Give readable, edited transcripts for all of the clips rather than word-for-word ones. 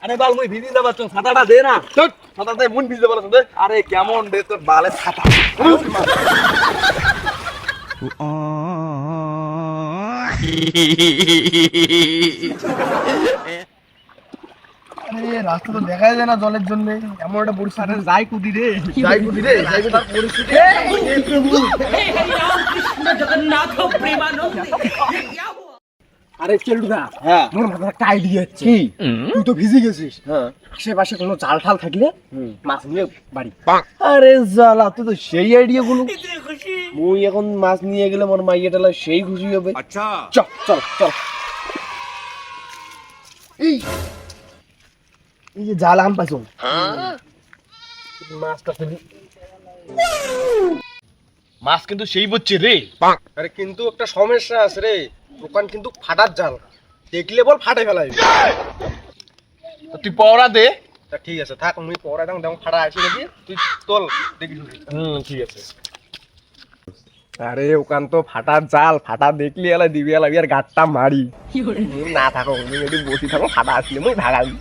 আরে বাল মুই ভিজি যাবার চল ছাতাটা দে না ছাতাতে মুন ভিজে বলছ দে আরে কেমন রে তোর বালে ছাতা আরে রাস্তা তো দেখাই যায় না জলের জন্য এমন একটা পরিস্থিতি যাই কুদি রে যাই কুটি রে যাই কুটি পরিস্থিতি আরে চেলুদা হ্যাঁ মোর মাথায় একটা আইডিয়া আছে কি তুই তো ভিজে গেছিস হ্যাঁ আশেপাশে কোনো জাল ঠাল থাকলে মাছ নিয়ে বাড়ি আরে জালা তুই তো সেই আইডিয়া গুলো মুই এখন মাছ নিয়ে গেলে মোর মাইয়াটালা সেই খুশি হবে আচ্ছা চল চল চল এই এই যে জাল আম পাইছো মাছটা ফেলি মাছ কিন্তু সেই বুঝছে রে আরে কিন্তু একটা সমস্যা আছে রে দোকান কিন্তু ফাটার জাল দেখলে বল ফাটে ফেলাই তুই পড়া দে তা ঠিক আছে থাক মুই পরে দেখো ফাটা আসি নাকি তুই তোল দেখি ঠিক আছে আরে ওখান তো ফাটার জাল ফাটা দেখলি এলা দিবি এলা আর গাটটা মারি না থাকো তুমি যদি বসি থাকো ফাটা আসলে মুই ভাগাবি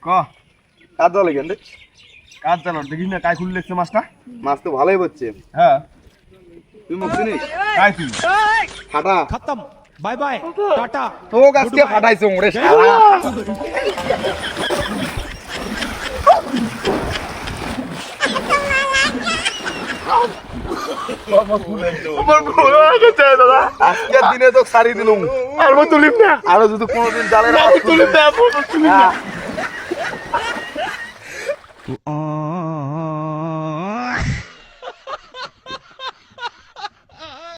ক কাজ জলে গেল কাজ জানো দেখিস না কাই খুললে মাছটা মাছ তো ভালোই হচ্ছে হ্যাঁ তুই মুখ চিনিস কাই তুই ফাটা खत्म बाय बाय टाटा তো আজকে ফাটাইছো ওরে শালা আজকের দিনে তো সারি দিলুম আর তুলিম না আরো যদি কোনোদিন জালে তুলিম না